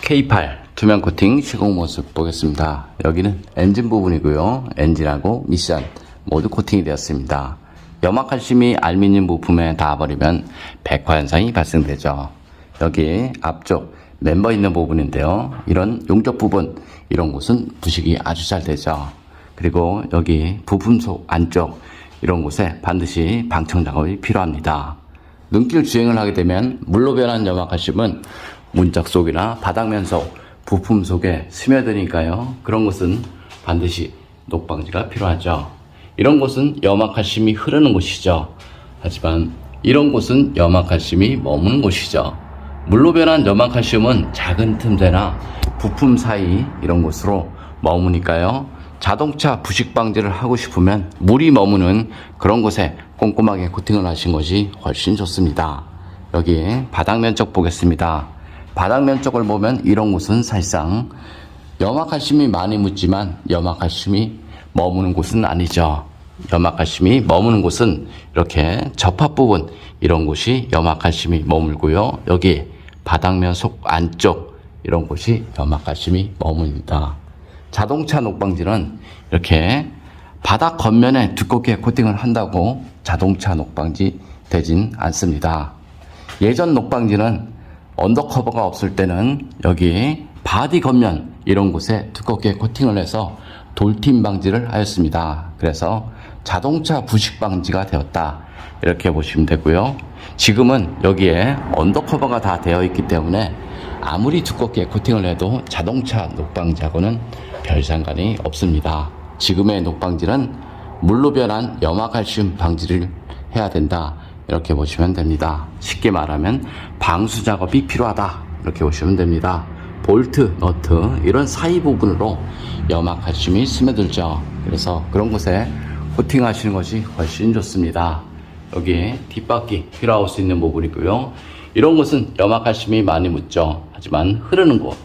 K8 투명 코팅 시공 모습 보겠습니다. 여기는 엔진 부분이고요. 엔진하고 미션 모두 코팅이 되었습니다. 염화칼슘이 알루미늄 부품에 닿아버리면 백화 현상이 발생되죠. 여기 앞쪽 멤버 있는 부분인데요. 이런 용접 부분, 이런 곳은 부식이 아주 잘 되죠. 그리고 여기 부품 속 안쪽 이런 곳에 반드시 방청 작업이 필요합니다. 눈길 주행을 하게 되면 물로 변한 염화칼슘은 문짝 속이나 바닥면 속 부품 속에 스며드니까요. 그런 곳은 반드시 녹방지가 필요하죠. 이런 곳은 염화칼슘이 흐르는 곳이죠. 하지만 이런 곳은 염화칼슘이 머무는 곳이죠. 물로 변한 염화칼슘은 작은 틈새나 부품 사이 이런 곳으로 머무니까요. 자동차 부식 방지를 하고 싶으면 물이 머무는 그런 곳에 꼼꼼하게 코팅을 하신 것이 훨씬 좋습니다. 여기 바닥면 쪽 보겠습니다. 바닥면 쪽을 보면 이런 곳은 사실상 염화칼슘이 많이 묻지만 염화칼슘이 머무는 곳은 아니죠. 염화칼슘이 머무는 곳은 이렇게 접합 부분 이런 곳이 염화칼슘이 머물고요. 여기 바닥면 속 안쪽 이런 곳이 염화칼슘이 머뭅니다. 자동차 녹방지는 이렇게 바닥 겉면에 두껍게 코팅을 한다고 자동차 녹방지 되진 않습니다. 예전 녹방지는 언더커버가 없을 때는 여기 바디 겉면 이런 곳에 두껍게 코팅을 해서 돌팀 방지를 하였습니다. 그래서 자동차 부식 방지가 되었다 이렇게 보시면 되고요. 지금은 여기에 언더커버가 다 되어 있기 때문에 아무리 두껍게 코팅을 해도 자동차 녹방지하고는 별 상관이 없습니다. 지금의 녹방지는 물로 변한 염화칼슘 방지를 해야 된다 이렇게 보시면 됩니다. 쉽게 말하면 방수 작업이 필요하다 이렇게 보시면 됩니다. 볼트, 너트 이런 사이 부분으로 염화칼슘이 스며들죠. 그래서 그런 곳에 코팅 하시는 것이 훨씬 좋습니다. 여기 뒷바퀴 휠아웃 수 있는 부분이고요. 이런 곳은 염화칼슘이 많이 묻죠. 하지만 흐르는 곳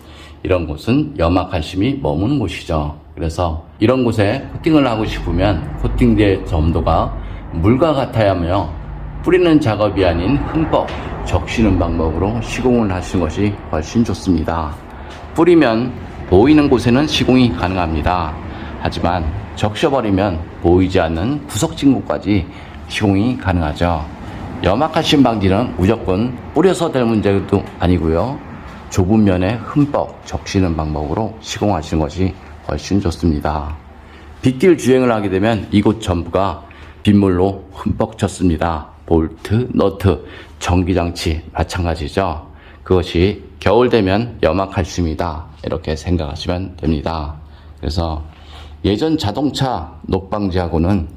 이런 곳은 염화칼슘이 머무는 곳이죠. 그래서 이런 곳에 코팅을 하고 싶으면 코팅된 점도가 물과 같아야 하며 뿌리는 작업이 아닌 흠뻑 적시는 방법으로 시공을 하시는 것이 훨씬 좋습니다. 뿌리면 보이는 곳에는 시공이 가능합니다. 하지만 적셔버리면 보이지 않는 구석진 곳까지 시공이 가능하죠. 염화칼슘 방지는 무조건 뿌려서 될 문제도 아니고요. 좁은 면에 흠뻑 적시는 방법으로 시공하시는 것이 훨씬 좋습니다. 빗길 주행을 하게 되면 이곳 전부가 빗물로 흠뻑 쳤습니다. 볼트, 너트, 전기장치 마찬가지죠. 그것이 겨울 되면 염화칼슘이다 이렇게 생각하시면 됩니다. 그래서 예전 자동차 녹방지하고는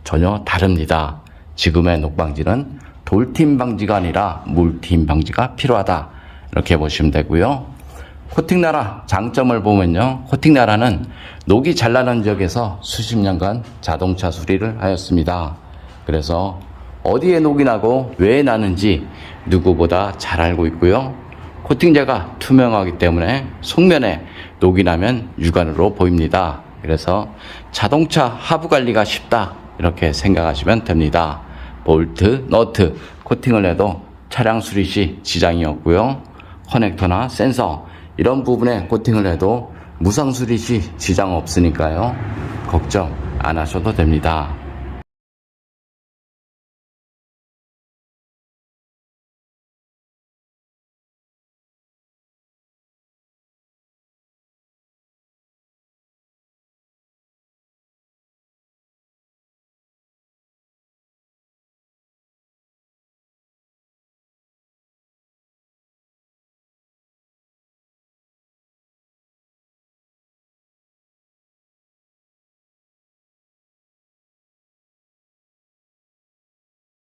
전혀 다릅니다. 지금의 녹방지는 돌팀 방지가 아니라 물팀 방지가 필요하다 이렇게 보시면 되고요. 코팅나라 장점을 보면요. 코팅나라는 녹이 잘 나는 지역에서 수십 년간 자동차 수리를 하였습니다. 그래서 어디에 녹이 나고 왜 나는지 누구보다 잘 알고 있고요. 코팅제가 투명하기 때문에 속면에 녹이 나면 육안으로 보입니다. 그래서 자동차 하부 관리가 쉽다 이렇게 생각하시면 됩니다. 볼트, 너트 코팅을 해도 차량 수리 시 지장이 없고요. 커넥터나 센서 이런 부분에 코팅을 해도 무상 수리 시 지장 없으니까요. 걱정 안 하셔도 됩니다.